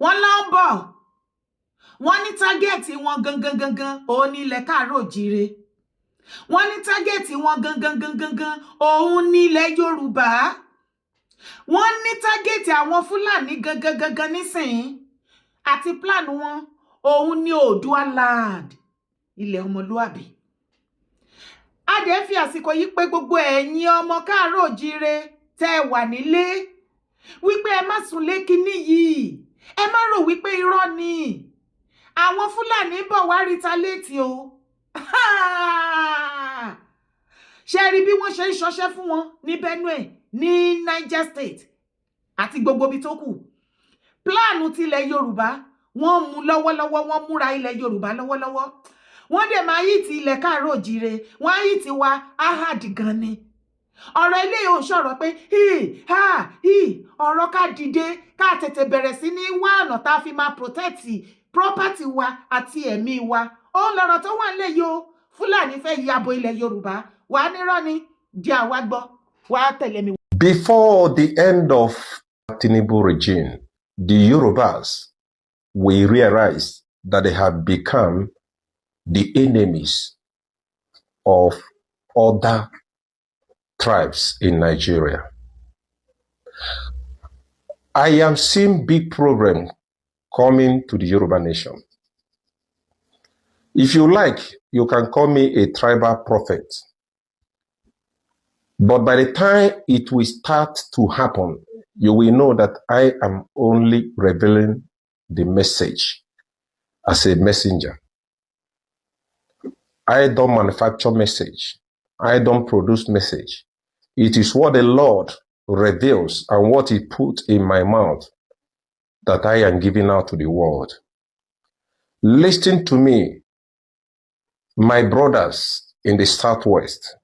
wọ́n lọ ń bọ̀ wọ́n ní tágẹ́ẹ̀tì wọn gangan òun ní ilẹ̀ káàárọ̀ òjíire wọ́n ní tágẹ́ẹ̀tì wọn gangan òun ní ilẹ̀ Yorùbá wọ́n ní tágẹ́ẹ̀tì àwọn Fúlàní gangan nísìnyí àti plan wọn òun ní Oòduà land ilẹ̀ ọmọlúàbí. A dẹ̀ fi àsìkò yìí pé gbogbo ẹ̀yin ọmọ káàárọ̀ òjíire tẹ́ wà nílé wípé ẹ má sùn lé kinní yìí, ẹ má rò wípé irọ́ ni àwọn Fúlàní bọ̀ wá retaliate o. Ṣé rí bí wọ́n ṣe ń ṣọṣẹ́ fún wọn ní Benue, ní Niger State àti gbogbo ibi tó kù. Pláànù tilẹ̀ Yorùbá wọ́n mú lọ́wọ́lọ́wọ́, wọ́n múra ilẹ̀ Yorùbá lọ́wọ́lọ́wọ́. Wọ́n dẹ̀ máa yí ti ilẹ̀ káàárọ̀ òjíire, wọ́n á yí ti wa ahad gan ni. Ọ̀rọ̀ ilé ò ń sọ̀rọ̀ pé ọ̀rọ̀ ká dìde ká tètè bẹ̀rẹ̀ sí ní wá ọ̀nà tá a fi máa protect property wa àti ẹ̀mí wa. Ó ń lọ̀rọ̀ tó wà nílẹ̀ yìí o. Fúlàní fẹ́ yabo ilẹ̀ Yorùbá. Wà á nírọ́ ni di àwa gbọ́. Wà á tẹ̀lé mi. Before the end of Tinubu regime, the Yorubas will realize that they have become the enemies of other tribes in Nigeria. I am seeing big problem coming to the Yoruba nation. If you like, you can call me a tribal prophet. But by the time it will start to happen, you will know that I am only revealing the message as a messenger. I don't manufacture message. I don't produce message. It is what the Lord reveals and what He put in my mouth that I am giving out to the world. Listen to me, my brothers in the Southwest.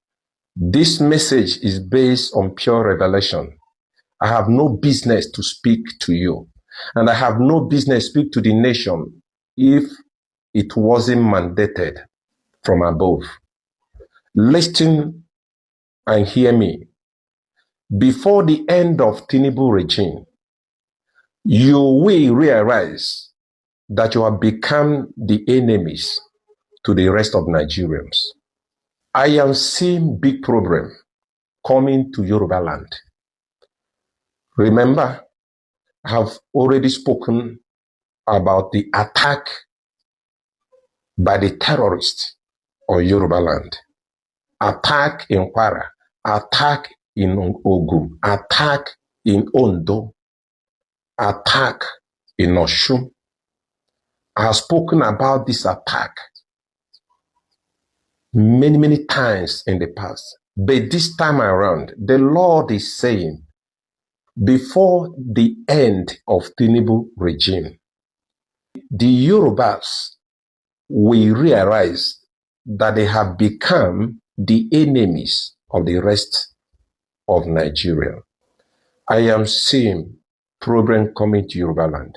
This message is based on pure revelation. I have no business to speak to you, and I have no business to speak to the nation if it wasn't mandated from above. Listen and hear me. Before the end of Tinubu regime, you will realize that you have become the enemies to the rest of Nigerians. I am seeing big problem coming to Yoruba land. Remember, I have already spoken about the attack by the terrorists on Yoruba land. Attack in Kwara, attack in Ogun, attack in Ondo, attack in Oshun. I have spoken about this attack many times in the past. But this time around, the Lord is saying, before the end of Tinubu regime, the Yorubas will realize that they have become the enemies of the rest of Nigeria. I am seeing problem coming to Yoruba land.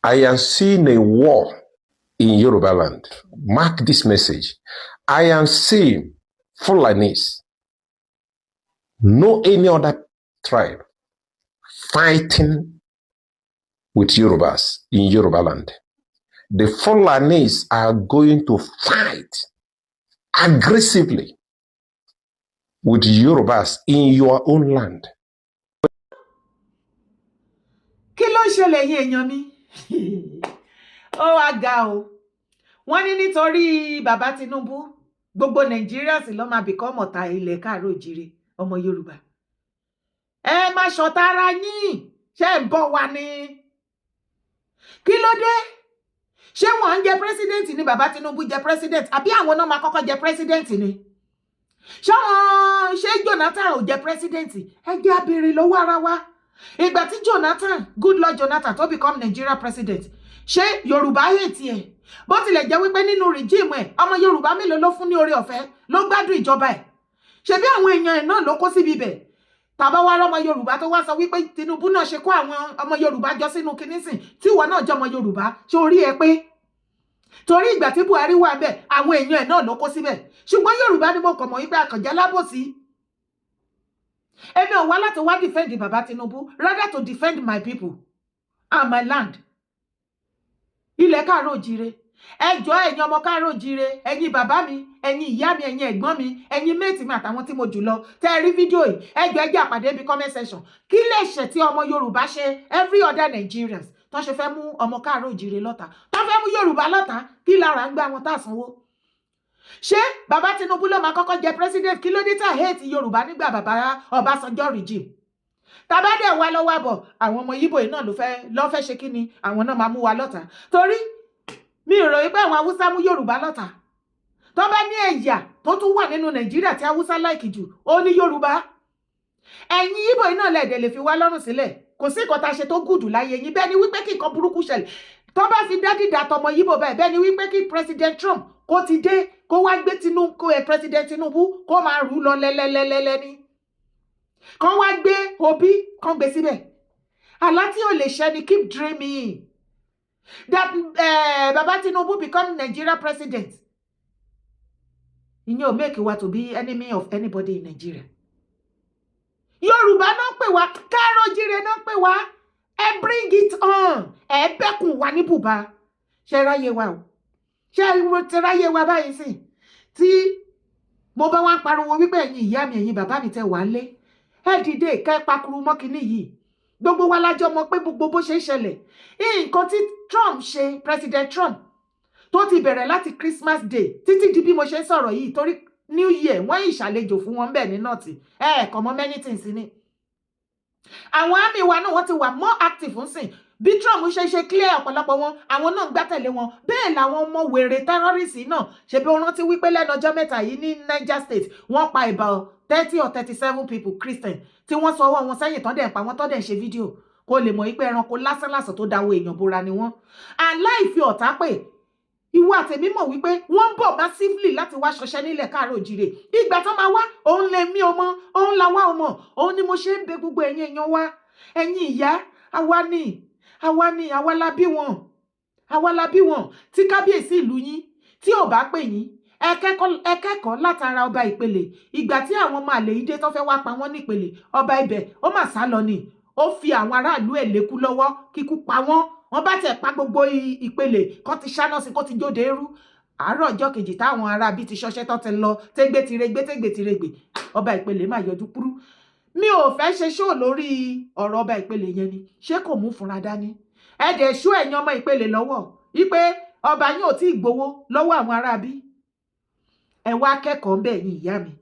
I am seeing a war in Yoruba land. Mark this message. I am seeing Fulanis, no any other tribe, fighting with Yorubas in Yoruba land. The Fulanis are going to fight aggressively with Yorubas in your own land. Kí ló ṣẹlẹ̀ yín èèyàn mi? Ó wá ga o. Wọ́n ní nítorí bàbá Tinubu, gbogbo Nigerians ló máa become ọ̀tá ilẹ̀ káàárọ̀ òjíire ọmọ Yorùbá. Ẹ má ṣọ̀tá ara yín, ṣé ń bọ̀ wá ni? Kí ló dé? Ṣé wọ́n ń jẹ president ni bàbá Tinubu jẹ president àbí àwọn náà máa kọ́kọ́ jẹ president ni? Ṣé Jonathan ò jẹ president? Ẹ jẹ́ á béèrè lọ́wọ́ ara wa. Ìgbà tí Jonathan, Goodluck Jonathan tó become Nigeria president, ṣé Yorùbá hate ẹ̀? Bó tilẹ̀ jẹ́ wípé nínú regime ẹ̀, ọmọ Yorùbá mélòó ló fún ní oore ọ̀fẹ́ ló gbádùn ìjọba ẹ̀? Ṣebí àwọn èèyàn ẹ̀ náà ló kó síbi ibẹ̀? Tàbá wá rọ́mọ Yorùbá tó wá sọ wípé Tinubu náà ṣe kó àwọn ọmọ Yorùbá jọ sínú kinísìn tí ìwọ náà jẹ́ ọmọ Yorùbá, ṣé orí ẹ pé? Torí ìgbà tí Buhari wà bẹ́ẹ̀, àwọn èèyàn ẹ̀ náà ló kó síbẹ̀. Ṣùgbọ́n Yorùbá ni mo kàn mọ̀ wípé àkànjá lábòsí. Èmi ò wá láti wá defend bàbá Tinubu, rather to defend my people and my land. ilẹ̀ káàárọ̀ òjíire ẹjọ́ ẹ̀yin ọmọ káàárọ̀ òjíire ẹ̀yin bàbá mi ẹ̀yin ìyá mi ẹ̀yin ẹ̀gbọ́n mi ẹ̀yin méètì mi àtàwọn tí mo jù lọ tẹ́ ẹ rí fídíò yìí ẹjọ́ ẹjẹ́ àpàdé bí comment section kí lè ṣe tí ọmọ Yorùbá ṣe every other Nigerians tó ṣe fẹ́ mú ọmọ káàárọ̀ òjíire lọ́tà tó fẹ́ mú Yorùbá lọ́tà kí lára ń gbá wọn tá sanwó. ṣé bàbá Tinubu ló máa kọ́kọ́ jẹ president kí ló dé tá hate Yorùbá nígbà bàbá Ọbásanjọ́ regime tàbá dẹ̀ wá lọ́wọ́ àbọ̀ àwọn ọmọ Yíbò yìí náà ló fẹ́ ṣe kí ni àwọn náà máa mú wa lọ́tà torí mi ò ròyìn pé àwọn Haúsá mú Yorùbá lọ́tà tó bá ní ẹ̀yà tó tún wà nínú Nàìjíríà tí Haúsá láìkì jù ó ní Yorùbá ẹ̀yin Yíbò yìí náà lẹ̀dẹ̀ lè fi wá lọ́rùn sílẹ̀ kò sí nǹkan tá a ṣe tó gùdù láyé yín bẹ́ẹ̀ ni wípé kí nǹkan burúkú ṣẹlẹ̀ tó bá fi dá dídà tọmọ Yíbò bẹ́ẹ̀ ni wípé kí President Trump kó ti dé kó wá gbé President Tinubu kó máa rú lọ lẹ́lẹ́lẹ́lẹ́ ní kán wá gbé Obi kán gbé síbẹ̀ àlá tí ò lè ṣẹ ni keep dreaming that Baba Tinubu become Nigeria president ìyẹn ò make wa to be enemy of anybody in Nigeria. Yorùbá náà pè wá káàárọ̀ òjíire náà pè wá ẹ bring it on ẹ bẹ́kùn wá ní bùbá ṣe ráyè wa o ṣe ráyè wa báyìí sí tí mo bá wá pariwo wípé ẹ̀yin ìyá mi ẹ̀yin bàbá mi tẹ́ wà lé ẹ dìde kẹ́ pakuru mọ́ kinní yìí gbogbo wa lájọ mọ̀ pé gbogbo bó ṣe ń ṣẹlẹ̀ nǹkan tí Trump ṣe President Trump tó ti bẹ̀rẹ̀ láti Christmas Day títí di bí mo ṣe ń sọ̀rọ̀ yìí torí New Year wọ́n ìṣàlejò fún wọn bẹ́ẹ̀ ní nọ́ọ̀tì ẹ̀ẹ̀kan mọ́ many things ni àwọn àmì wa náà wọ́n ti wà more active ń sìn bí Trump ṣe clear ọ̀pọ̀lọpọ̀ wọn àwọn náà ń gbátẹ̀lé wọn bẹ́ẹ̀ làwọn ọmọ wèrè terrorist náà ṣe bí wọ́n rántí wípé lẹ́nu ọjọ́ mẹ́ta yìí ní Niger State wọ́n pa about 30 or 37 people Christian tí wọ́n sọ ọwọ́ wọn sẹ́yìn tán dẹ̀ pa wọ́n tán dẹ̀ ṣe fídíò kó lè mọ̀ wípé ẹranko lásánlàsàn tó dáwọ́ èèyàn bora ni wọ́n aláìfi ọ̀tá pè ìwọ àtẹ̀mí mọ̀ wípé wọ́n ń bọ̀ massively láti wá ṣọṣẹ́ nílẹ̀ káàárọ̀ òjíire ìgbà tó máa wá òun lè mí ọmọ òun la wá ọmọ òun ni mo ṣe ń bẹ gbogbo ẹ̀yin èèyàn wa ẹ̀yin ìyá àwa la bí wọn tí kábíyèsí ìlú yín tí ò bá pè yín ẹ kẹ́kọ̀ọ́ látara ọba ìpele ìgbà tí àwọn ọmọ àlè ìdè tó fẹ́ wá pa wọ́n nípele ọba ibẹ̀ ó mà sá lọ ni ó fi àwọn aráàlú ẹ̀ lékú lọ́wọ́ kíkú pa wọ́n bá tẹ̀ pa gbogbo ìpele kó ti ṣáná sí kó ti jóde eru àárọ̀ ọjọ́ kejì táwọn ará bí ti ṣọṣẹ́ tó ti lọ tégbé ọba ìpele máa yọjú kúrú mi ò fẹ́ ṣe ṣó lórí ọ̀rọ̀ ọba ìpele yẹn ni ṣé kò mú fúnra dání ẹ̀dẹ̀ ṣó ẹ̀yin ọmọ ìpele lọ́wọ́ wípé ọba yín ò tí ì gbowó lọ́wọ́ àwọn ará bí ẹ wá kẹ́kọ̀ọ́ ń bẹ̀ yín ìyá mi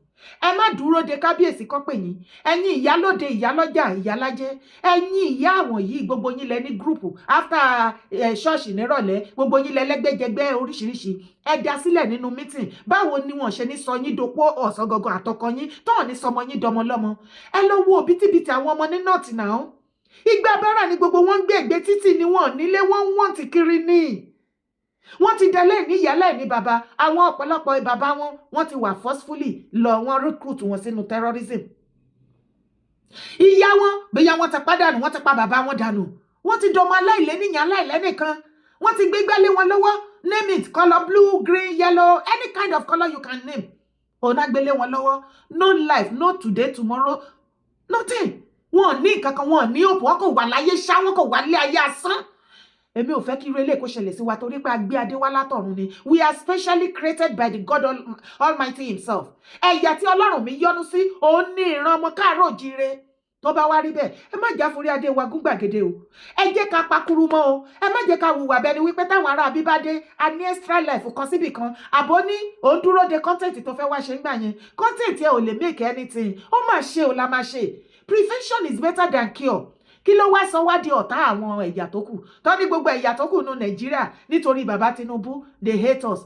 ẹ má dúró de kábíyèsí kan pè yín ẹ̀yin ìyálóde ìyálọ́jà ìyálájẹ́ ẹ̀yin ìyá àwọn yìí gbogbo yín lẹ ní gúrùpù after ṣọ́ọ̀ṣì nírọ̀lẹ́ gbogbo yín lẹ lẹ́gbẹ́jẹgbẹ́ oríṣiríṣi ẹ dá sílẹ̀ nínú mítìn báwo ni wọ́n ṣe ní sọ yín dopó ọ̀sán gangan àtọkọ yín tọ́ọ̀ ní sọmọ yín dọmọlọ́mọ ẹ lọ wo òbítíbitì àwọn ọmọ ní nọ́ọ̀tì náà ìgbà bára ni gbogbo wọn ń gbé ẹgbẹ́ títì ni wọ́n nílé wọ́n ti kiri ní wọ́n ti dalẹ̀ ní ìyálẹ̀ ní bàbá àwọn ọ̀pọ̀lọpọ̀ bàbá wọ́n ti wà forcefully lọ wọ́n recruit wọn sínú terrorism ìyá wọn bóyá wọ́n ti pàdánù wọ́n ti pa bàbá wọn dànù wọ́n ti dọmọ aláìlẹ́nìyàn aláìlẹ́nìkan wọ́n ti gbé gbálé wọn lọ́wọ́ name it color blue green yellow any kind of color you can name ọ̀nà gbélé wọn lọ́wọ́ no life no today tomorrow nothing wọn ní kankan wọn ní òpó wọn kò wà láyé ṣá wọn kò wà lé ayé asán èmi ò fẹ́ kí irú eléyìí kó ṣẹlẹ̀ sí wa torí pé a gbé adé wá látọ̀run ni we are specially created by the God Almighty himself ẹ̀yà tí Ọlọ́run mi yọ́nú sí òun ní ìran ọmọ káàárọ̀ òjíire tó bá wá rí bẹ́ẹ̀ ẹ má jà forí adé wa gún gbàgede o ẹ jẹ́ ká pakuru mọ́ o ẹ má jẹ́ ká hùwà bẹ́ni wípé táwọn ará bí bá dé a ní extra life kan síbì kan àbọ̀ ní òun dúró de content tó fẹ́ wá ṣe ń gbà yẹn content yẹn ò lè make anything ó mà ṣe ò la máa ṣe prevention is better than cure kí ló wá sọ wá di ọ̀tá àwọn ẹ̀yà tó kù tó ní gbogbo ẹ̀yà tó kù ní Nàìjíríà nítorí bàbá Tinubu they hate us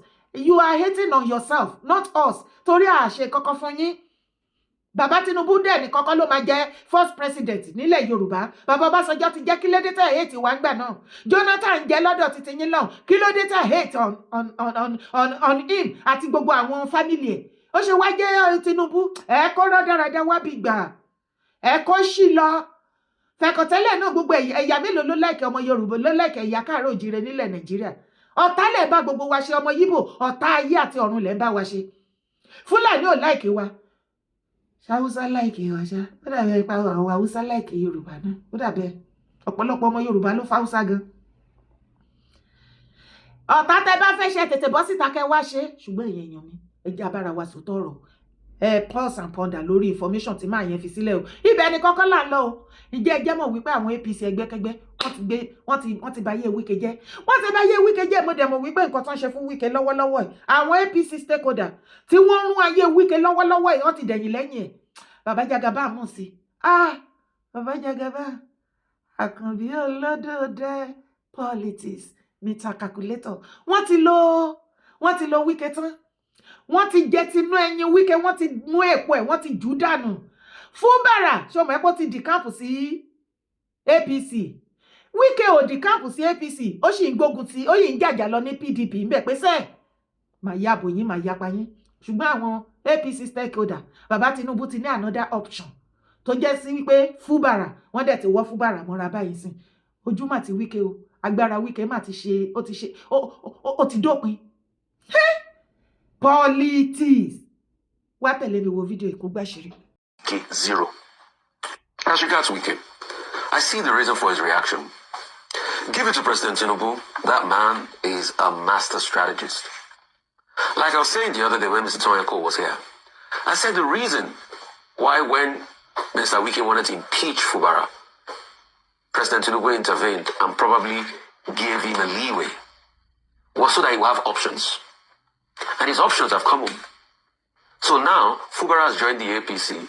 you are hating on yourself not us torí àṣẹ kọ́kọ́ fún yín bàbá Tinubu dẹ̀ ní kọ́kọ́ ló máa jẹ́ first president nílẹ̀ Yorùbá bàbá Ọbásanjọ́ ti jẹ́ kí ló dé tẹ̀ hate wá gbà náà Jonathan jẹ́ lọ́dọ̀ títí yín náà kí ló dé tẹ̀ hate on him àti gbogbo àwọn family ẹ̀ ó ṣe wá jẹ́ Tinubu ẹ̀ kó rọ́dọ̀rọ̀dọ̀ wá bí gbà ẹ̀ kó ṣì lọ fẹ̀kọ̀tẹ́lẹ̀ náà gbogbo ẹ̀yà mélòó ló láìkẹ́ ọmọ Yorùbá ló láìkẹ́ ẹ̀yà káàárọ̀ òjíire nílẹ̀ Nàìjíríà ọ̀tá lẹ̀ bá gbogbo wa ṣe ọmọ Yíbò ọ̀tá ayé àti ọ̀run lẹ̀ ń bá wa ṣe Fúlàní ò láìkẹ́ wa Haúsá láìkẹ́ wa ṣá ó dàbẹ̀ ipa àwọn Haúsá láìkẹ́ Yorùbá náà ó dàbẹ̀ ọ̀pọ̀lọpọ̀ ọmọ Yorùbá ló fa Haúsá gan ọ̀tá tẹ́ bá fẹ́ ṣe tètè bọ́ síta kẹ́ wá ṣe ṣùgbọ́n èèyàn mi ẹ jẹ́ abára wa sòótọ́ ọ̀rọ̀ pulse and ponder lórí information tí máa yẹn fi sílẹ̀ o ibẹ̀ ni kọ́kọ́ là ń lọ o ìjẹ́ ẹjẹ́ mọ̀ wípé àwọn APC ẹgbẹ́kẹ́gbẹ́ wọ́n ti bà ayé Wike jẹ́ wọ́n ti bà ayé Wike jẹ́ mo dẹ̀ mọ̀ wípé nǹkan tó ń ṣe fún Wike lọ́wọ́lọ́wọ́ ẹ̀ àwọn APC stakeholder tí wọ́n rún ayé Wike lọ́wọ́lọ́wọ́ ẹ̀ wọ́n ti dẹ̀yìn lẹ́yìn ẹ̀ bàbá Jagaba mọ̀ sí bàbá Jagaba Àkànbí olódòdó politics meter calculator wọ́n ti lo Wike tán wọ́n ti jẹ tinú ẹyin Wike wọ́n ti mú èpo ẹ̀ wọ́n ti jù dànù Fubara ṣọmọ ẹ̀pọ̀ ti dìkáàpù sí APC Wike ò dìkáàpù sí APC ó sì ń gbógun ti ó yìí ń jàjà lọ ní PDP ń bẹ̀ pé sẹ́ẹ̀ màá yàbò yín màá yapa yín ṣùgbọ́n àwọn APC stakeholder bàbá Tinubu ti ní another option tó jẹ́ sí wípé Fubara wọ́n dẹ̀ ti wọ́ Fubara mọ́ra báyìí sìn ojú mà ti Wike o agbára Wike mà ti ṣe ó ti dópin politics wá tẹ̀lé mi wo fídíò ìkó gbàṣírí. Zero. As regards Wike, I see the reason for his reaction. Give it to President Tinubu. That man is a master strategist. Like I was saying the other day when Mr. Toyako was here, I said the reason why when Mr. Wike wanted to impeach Fubara, President Tinubu intervened and probably gave him a leeway was so that he would have options. And his options have come home. So now, Fubara has joined the APC.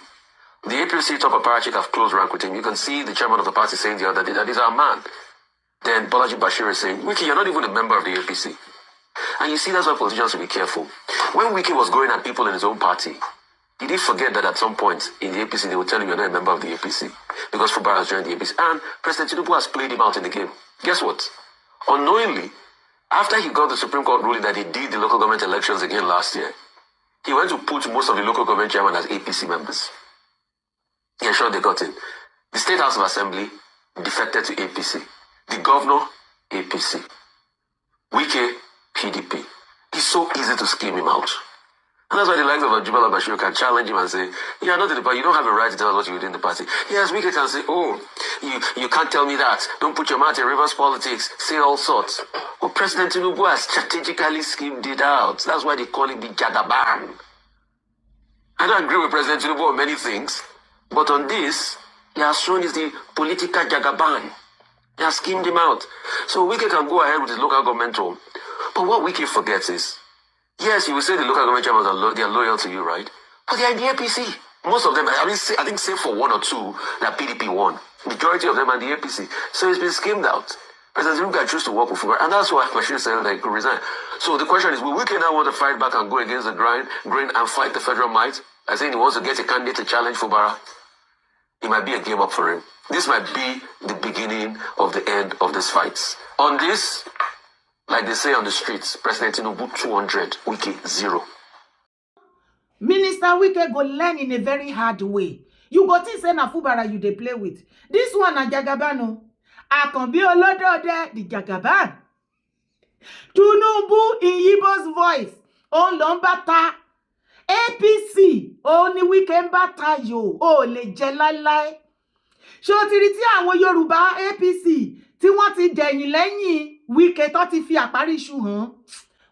The APC top apparatchik have closed rank with him. You can see the chairman of the party saying the other day that he's our man. Then Bolaji Bashir is saying, Wike, you're not even a member of the APC. And you see, that's why politicians should be careful. When Wike was going at people in his own party, did he forget that at some point in the APC, they would tell him you're not a member of the APC because Fubara has joined the APC. And President Tinubu has played him out in the game. Guess what? Unknowingly, after he got the Supreme Court ruling that he did the local government elections again last year, he went to put most of the local government chairmen as APC members. He ensured they got in. The State House of Assembly defected to APC. The governor, APC. Wike, PDP. It's so easy to scheme him out. And that's why the likes of Ajubala Bashir can challenge him and say, you're not in the party, you don't have a right to tell us what you do in the party. Yes, Wike can say, you can't tell me that. Don't put your mouth in reverse politics. Say all sorts. But President Tinubu has strategically schemed it out. That's why they call him the Jagaban. I don't agree with President Tinubu on many things, but on this, he has shown he's the political Jagaban. He has schemed him out. So Wike can go ahead with his local government role. But what Wike forgets is, yes, you will say the local government chairmen are they are loyal to you, right? But they are in the APC. Most of them, I think save for one or two that PDP won. Majority of them are in the APC. So it's been schemed out. President Tinubu can choose to work with Fubara, and that's why Bashir said that he could resign. So the question is, will Wike now want to fight back and go against the grain and fight the federal might? I think he wants to get a candidate to challenge Fubara. It might be a game up for him. This might be the beginning of the end of this fight. On this, like they say on the streets, President Tinubu 200, Wike 0. Minister Wike go learn in a very hard way. You go think say na Fubara you dey play with. This one na Jagabano. Àkànbí olódòdó the Jagaban. Tinubu in Yibo's voice. Òun ló ń bá ta. APC òun ni Wike ń bá ta yo. Ó lè jẹ láíláí. Ṣé o ti rí tí àwọn Yorùbá APC tí wọ́n ti dẹ̀yìn lẹ́yìn Wike tó ti fi àparí iṣu hàn?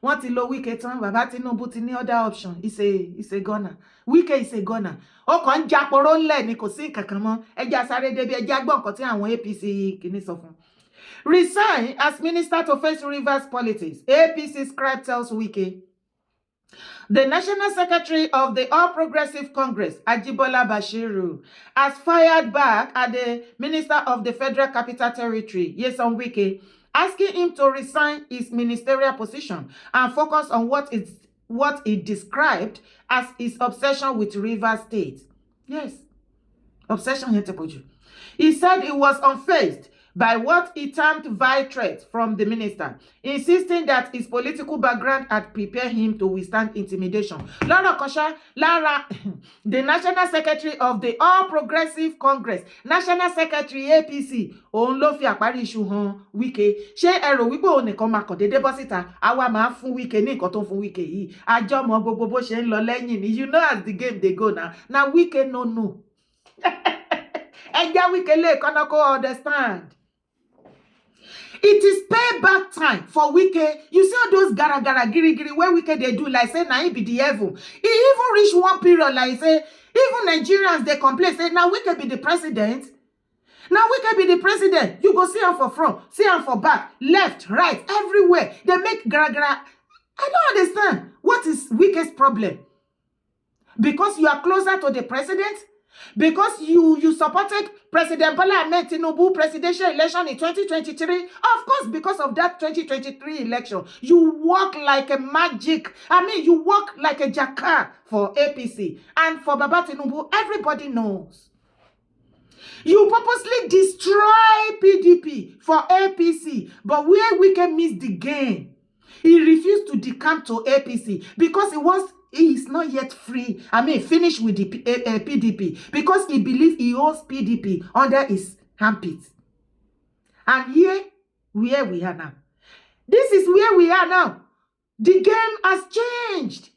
Wọ́n ti lo Wike tán. Bàbá Tinubu ti ní other option. It's a gunner. Wike is a gunner. Ó kàn ń japoro ńlẹ̀ ni kò sí kankan mọ́. Ẹja sáré débi ẹja gbọ́ nǹkan tí àwọn APC kìíní sọ fún. Resign as minister to face Rivers politics. APC scribe tells Wike. The National Secretary of the All Progressive Congress, Ajibola Bashiru, has fired back at the Minister of the Federal Capital Territory, Nyesom Wike, asking him to resign his ministerial position and focus on what he described as his obsession with Rivers State. Yes, obsession. He said he was unfazed by what he termed vile threats from the minister, insisting that his political background had prepared him to withstand intimidation. Lara Kosha, Lara, the National Secretary of the All Progressive Congress, National Secretary APC, òun ló fi àparí iṣu hàn Wike. Ṣé ẹ rò wípé òun nìkan máa kàn déédé bọ́ síta? Àwa máa fún Wike ní nǹkan tó ń fún Wike yìí. Àjọ mọ gbogbo bó ṣe ń lọ lẹ́yìn ni. You know as the game dey go now. Now Wike no. Ẹ jẹ́ Wike lè kọ́nà kó understand. It is payback time for Wike. You see all those gara giri where Wike they do like say now he be the devil. He even reach one period like say even Nigerians they complain say now Wike be the president. Now Wike be the president. You go see him for front, see him for back, left, right, everywhere. They make gara. I don't understand. What is Wike's problem? Because you are closer to the president? Because you supported President Bola Ahmed Tinubu presidential election in 2023? Of course, because of that 2023 election, you work like a magic. I mean, you work like a jacka for APC. And for Baba Tinubu, everybody knows. You purposely destroy PDP for APC. But where Wike missed the game, he refused to decamp to APC because he is not yet free. I mean, finished with the PDP because he believes he owns PDP under his armpit. And here, where we are now. This is where we are now. The game has changed.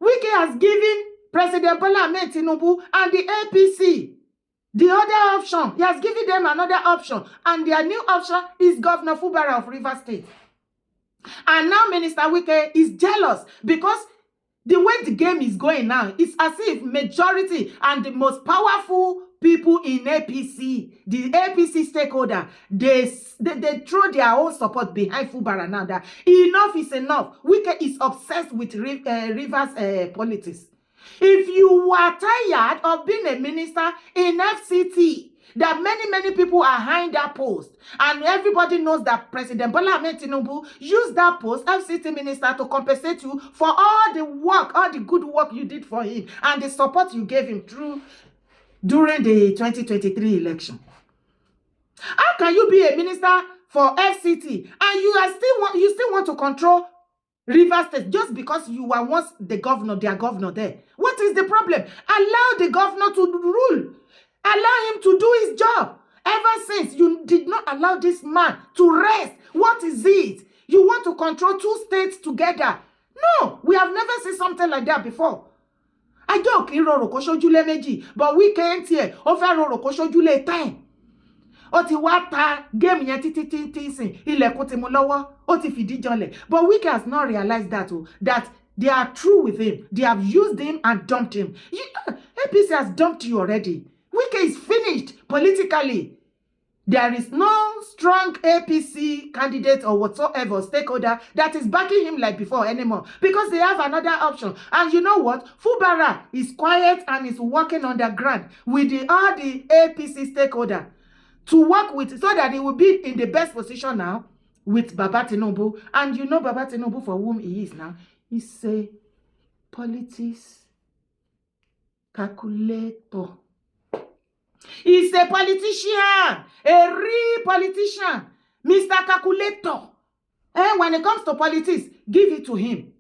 Wike has given President Bola Ahmed Tinubu and the APC the other option. He has given them another option. And their new option is Governor Fubara of Rivers State. And now Minister Wike is jealous because the way the game is going now, it's as if majority and the most powerful people in APC, the APC stakeholder, they throw their own support behind Fubara now that enough is enough. Wike is obsessed with Rivers politics. If you are tired of being a minister in FCT, that many people are behind that post, and everybody knows that President Bola Ahmed Tinubu used that post, FCT minister, to compensate you for all the work, all the good work you did for him, and the support you gave him during the 2023 election. How can you be a minister for FCT and you still want to control Rivers State just because you were once the governor, their governor there? What is the problem? Allow the governor to rule. Allow him to do his job. Ever since you did not allow this man to rest, what is it? You want to control two states together? No, we have never seen something like that before. I don't care Rorokosho meji, but we can't hear over Rorokosho Jule time. Oti wata game yẹn títí sin ilẹ̀kùn ti mú lọ́wọ́ ó ti fìdí janlẹ̀. But Wike has not realized that they are true with him. They have used him and dumped him. APC has dumped you already. Wike is finished politically. There is no strong APC candidate or whatsoever stakeholder that is backing him like before anymore because they have another option. And you know what? Fubara is quiet and is working on the ground with all the APC stakeholder to work with so that he will be in the best position now with Baba Tinubu. And you know Baba Tinubu for whom he is now. He's a politics calculator. He's a politician, a real politician, Mr. Calculator. And when it comes to politics, give it to him.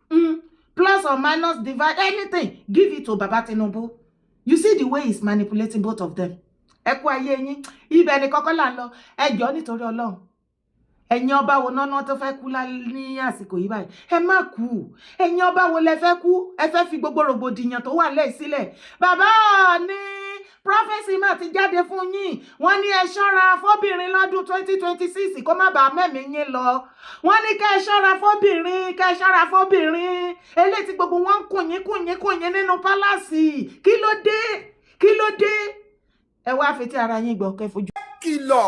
Plus or minus, divide, anything, give it to Baba Tinubu. You see the way he's manipulating both of them. Eku ayé yín ibẹ̀ ni kọ́kọ́ là ń lọ ẹjọ́ nítorí Ọlọ́run ẹ̀yin ọba wo náà tó fẹ́ kú ní àsìkò yìí báyìí ẹ má kú ẹ̀yin ọba wo lẹ fẹ́ kú ẹ fẹ́ fi gbogbo rògbòdìyàn tó wà lẹ́yìn sílẹ̀ bàbá Ọọ̀ni Prophecy máa ti jáde fún yín wọ́n ní ẹ ṣọ́ra fọ́bìnrin lọ́dún 2026 kó má bàa mẹ́mí yín lọ wọ́n ní kẹ́ ẹ ṣọ́ra fọ́bìnrin eléyìí tí gbogbo wọn ń kùn yín nínú pálásì kí ló dé ẹ wá fetí ara yín gbọ́ kẹ́ fojú. Kìlọ̀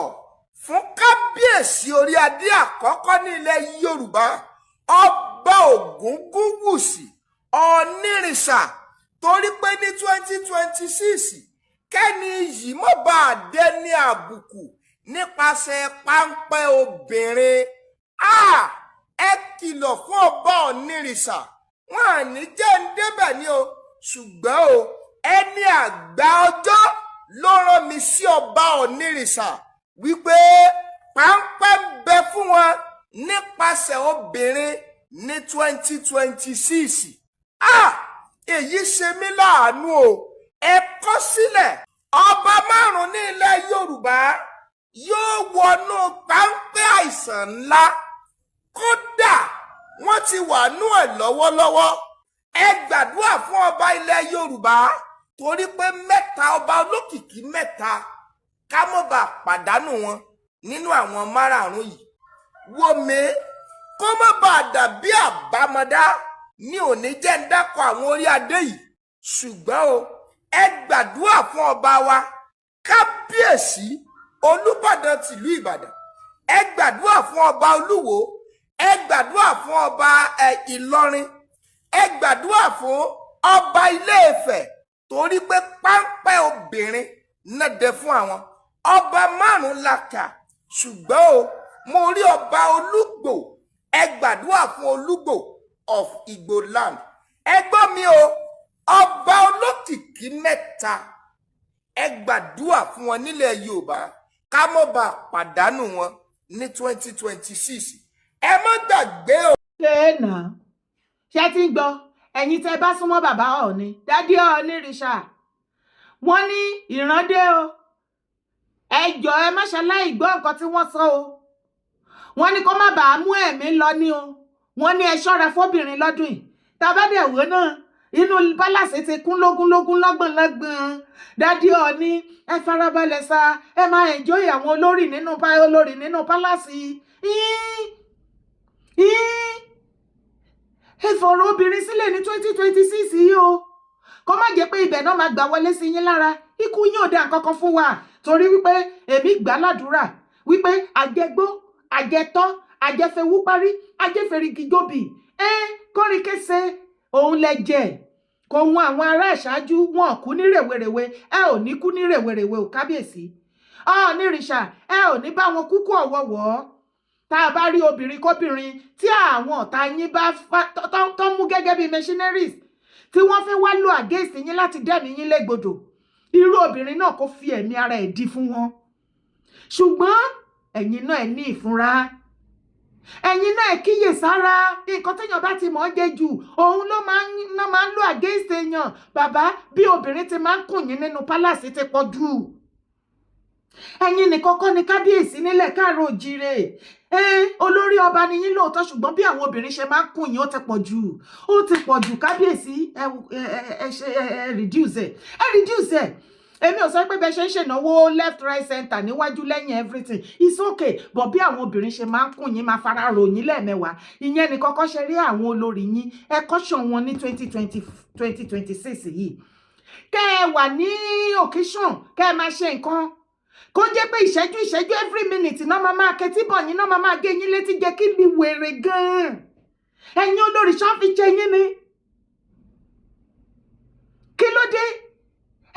fún kábíyèsí orí adé àkọ́kọ́ ní ilẹ̀ Yorùbá Ọba Ògúngúnwùsì Onírìṣà torí pé ní 2026 kẹ́ni yìí mọ́ bá a dé ní àbùkù nípasẹ̀ páńpẹ́ obìnrin. Ẹ kìlọ̀ fún Ọba Onírìṣà wọn à ní jẹ́ ń débẹ̀ ni o ṣùgbọ́n o ẹni àgbà ọjọ́ ló rán mi sí Ọba Onírìṣà wípé páńpẹ́ ń bẹ fún wọn nípasẹ̀ obìnrin ní 2026. Èyí ṣe mí láàánú o. Ẹ kọ sílẹ̀ ọba 5 ní ilẹ̀ Yorùbá yóò wọnú páńpẹ́ àìsàn ńlá kódà wọ́n ti wà nú ẹ̀ lọ́wọ́lọ́wọ́. Ẹ gbàdúrà fún ọba ilẹ̀ Yorùbá torí pé ọba olókìkí 3 ká mọ́ bá pàdánù wọn nínú àwọn 5 yìí. wò mí kó má bàa dàbí àbámọ̀dá ní òní jẹ́ ń dákọ̀ àwọn orí adé yìí ṣùgbọ́n o ẹ gbàdúrà fún ọba wa kábíyèsí Olúbàdàn tìlú Ìbàdàn, ẹ gbàdúrà fún ọba Olúwo, ẹ gbàdúrà fún ọba Ìlọrin, ẹ gbàdúrà fún ọba Ilé Ifẹ̀ torí pé páńpẹ́ obìnrin náà dé fún àwọn ọba 5 la kà ṣùgbọ́n o mo rí ọba Olugbo, ẹ gbàdúrà fún Olugbo of Igbo land. Ẹ gbọ́ mi o, ọba olókìkí 3 ẹ gbàdúrà fún wọn nílẹ̀ Yorùbá ká mọ́ bá pàdánù wọn ní 2026. Ẹ má gbàgbé o. Lẹ́nà ṣé ti ń gbọ́ ẹ̀yin tẹ́ bá súnmọ́ bàbá Ọọ̀ni dádì Ọọ̀ni rìṣà wọ́n ní ìrandé o ẹ jọ̀ọ́ ẹ má ṣaláì gbọ́ nǹkan tí wọ́n sọ o wọ́n ní kó má bàa mú ẹ̀mí lọ ní o wọ́n ní ẹ ṣọ́ra fóbìnrin lọ́dún yìí tàbádẹ̀wò náà inú pálásì ti kún lógún lọ́gbọ̀n dádì Ọọ̀ni ẹ farabalẹ̀ sa ẹ máa enjoy àwọn olórí nínú pálásì ẹ fọ̀rọ̀ obìnrin sílẹ̀ ní 2026 yìí o kó má jẹ́ pé ibẹ̀ náà máa gbà wọlé sí yín lára ikú yín ò dá nǹkan kan fún wa torí wípé èmi gbà ládùúrà wípé àjẹgbó àjẹtọ́ àjẹfẹwú parí àjẹfẹrìgì jòbì kọrin kése òun lẹ jẹ kò wọn àwọn ará ìṣáájú wọn kú ní rèwerèwe ẹ ò ní kú ní rèwerèwe ò kábíyèsí Ọọ̀ni rìṣà ẹ ò ní bá wọn kúkú ọ̀wọ̀wọ̀ tá a bá rí obìnrin kóbìnrin tí àwọn ọ̀tá yín bá tó mú gẹ́gẹ́ bí machineries tí wọ́n fẹ́ wá lò against yín láti dẹ́mi yín légbodò irú obìnrin náà kó fi ẹ̀mí ara ẹ̀ di fún wọn ṣùgbọ́n ẹ̀yin náà ẹ̀ ní ìfúnra ẹ̀yin náà ẹ̀ kíyè sára nǹkan téèyàn bá ti mọ̀ ọ́ jẹ jù òun ló máa ń lò against èèyàn bàbá bí obìnrin ti máa ń kùn yín nínú pálásì ti pọ̀ jù ẹ̀yin nìkan kọ́ ni kábíyèsí nílẹ̀ káàárọ̀ oòjíire olórí ọba ni yín lóòótọ́ ṣùgbọ́n bí àwọn obìnrin ṣe máa ń kùn yín ó ti pọ̀ jù kábíyèsí ẹ reduce ẹ èmi ò sọ pé bẹ́ẹ̀ ṣe ń ṣènáwó left right center níwájú lẹ́yìn everything it's okay but bí àwọn obìnrin ṣe máa ń kùn yín máa fara rò yín lẹ́ẹ̀mẹ́wàá ìyẹn nìkan kọ́ ṣe rí àwọn olórí yín ẹ kọ́ṣọ̀ wọn ní 2026 yìí kẹ́ ẹ wà ní occasion kẹ́ ẹ máa ṣe nǹkan kó jẹ́ pé ìṣẹ́jú every minute náà máa kẹtí bọ̀ yín náà máa gé yín létí jẹ́ kí ni wèrè gan-an ẹ̀yin olórí ṣọ́n fi jẹ yín ni kí ló dé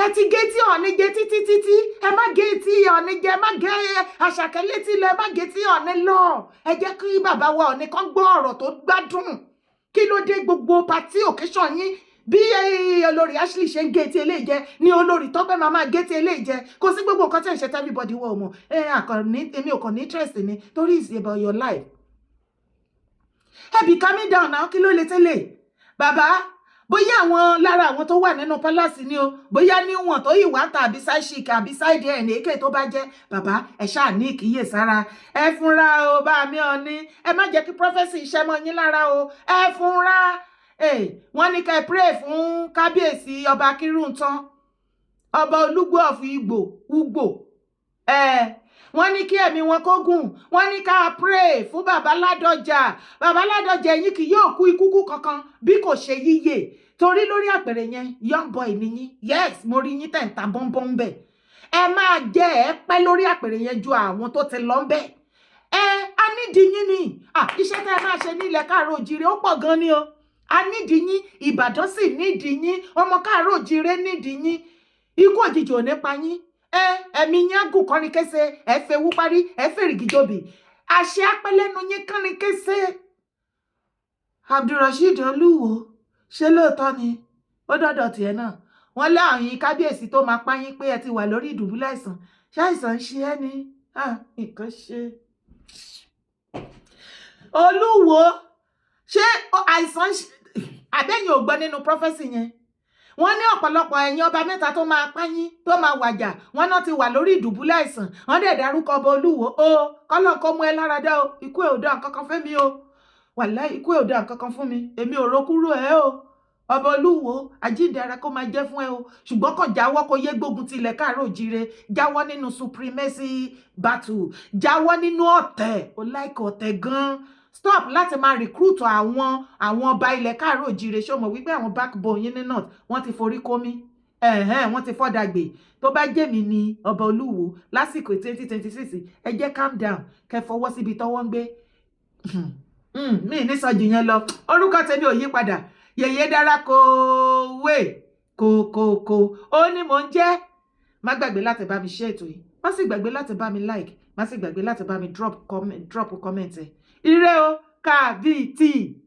ẹ ti gé tí Ọọ̀ni jẹ títí ẹ má gé tí Ọọ̀ni jẹ ẹ má gé Àṣàkẹ́ létí lọ ẹ má gé tí Ọọ̀ni lọ ẹ jẹ́ kí bàbá wa Ọọ̀ni kan gbọ́ ọ̀rọ̀ tó gbádùn kí ló dé gbogbo pàtí occasion yín bí olórí Ashley ṣe ń gé tí eléyìí jẹ ní olórí Tọ́pẹ́ máa gé tí eléyìí jẹ kò sí gbogbo nǹkan tí ẹ̀ ń ṣe everybody wọ̀ ọmọ èmi ò kàn ní interest ni torí it's about your life. Be calming down now kí ló lè tẹ́lẹ̀ bàbá bóyá àwọn lára àwọn tó wà nínú pálásì ni o bóyá níwọ̀n tó yìí wá ń ta àbí side chic àbí side ẹ̀ ní èké tó bá jẹ́ bàbá ẹ ṣáà ní ìkíyèsára ẹ fúnra o bá mi Ọọ̀ni ẹ má jẹ́ kí prophecy iṣẹ́ mọ́ yín lára o ẹ fúnra wọ́n ní ká pray fún kábíyèsí ọba Akírùntàn ọba Olugbo of Ugbo wọ́n ní kí ẹ̀mí wọn kó gùn wọ́n ní ká pray fún bàbá Ládọjà yín kì yóò kú ikú kankan bí kò ṣe yíyè torí lórí àpèrè yẹn young boy ni yín yes mo rí yín tẹ̀ǹta bọ́nbọ́n bẹ̀ ẹ máa jẹ́ ẹ pẹ́ lórí àpèrè yẹn ju àwọn tó ti lọ bẹ̀ a nídìí yín ni iṣẹ́ tẹ́ ẹ máa ṣe ní ilẹ̀ káàárọ̀ oòjíire ó pọ̀ gan ni o a nídìí yín Ìbàdàn sì nídìí yín ọmọ káàárọ̀ oòjíire nídìí yín ikú òjijì ò ní pa yín ẹ̀mí yín àgùn kọrin kése ẹ fẹ́ wú parí ẹ fẹ́rìgì jòbì àṣẹ apẹlẹ́nu yín kọrin kése. Abdulrasheed Olúwo ṣé lóòótọ́ ni ó dọ́dọ̀ tiẹ̀ náà wọ́n lé àwọn kábíyèsí tó máa pa yín pé ẹ ti wà lórí ìdùbúlẹ̀ àìsàn ṣáìsàn ń ṣe ẹ́ ní nǹkan ṣe. Olúwo ṣé àìsàn àbẹ́yìn ò gbọ́ nínú prọfẹ́sì yẹn wọ́n ní ọ̀pọ̀lọpọ̀ ẹ̀yin ọba mẹ́ta tó máa páyín tó máa wàjà wọ́n náà ti wà lórí ìdùbúlẹ̀ àìsàn wọ́n dẹ̀ dárúkọ Ọba Olúwo o kọ́lọ̀ kó mú ẹ lára dá o ikú ẹ̀ ò dá nǹkan kan fún mi o wàláhì ikú ẹ̀ ò dá nǹkan kan fún mi èmi ò rokúrò ẹ̀ o Oba Olugbo àjíǹde ara kó máa jẹ́ fún ẹ o, ṣùgbọ́n kàn jáwọ́ kó yé gbógun ti ilẹ̀ káàárọ̀ òjíire, jáwọ́ nínú supremacy battle, jáwọ́ nínú ọ̀tẹ̀, ó láìkè ọ̀tẹ̀ gan. Stop láti máa recruit àwọn ọba ilẹ̀ káàárọ̀ òjíire. Ṣé o mọ̀ wípé àwọn backbone yín ní north wọ́n ti forí kómi? Wọ́n ti fọ́dàgbé. Tó bá jẹ́ mi ni Oba Olugbo lásìkò 2026, ẹ jẹ́ calm down, kẹ́ fọwọ́ síbi tọ́wọ́ ń gbé. Mi ní sọ jù yẹn lọ. Orúkọ tèmi ò yí padà. Yèyé dára kòwé kò ó ní mò ń jẹ́. Má gbàgbé láti bá mi share ètò yìí. Má sì gbàgbé láti bá mi like. Má sì gbàgbé láti bá mi drop comment ẹ. Ire o, kábíyèsí.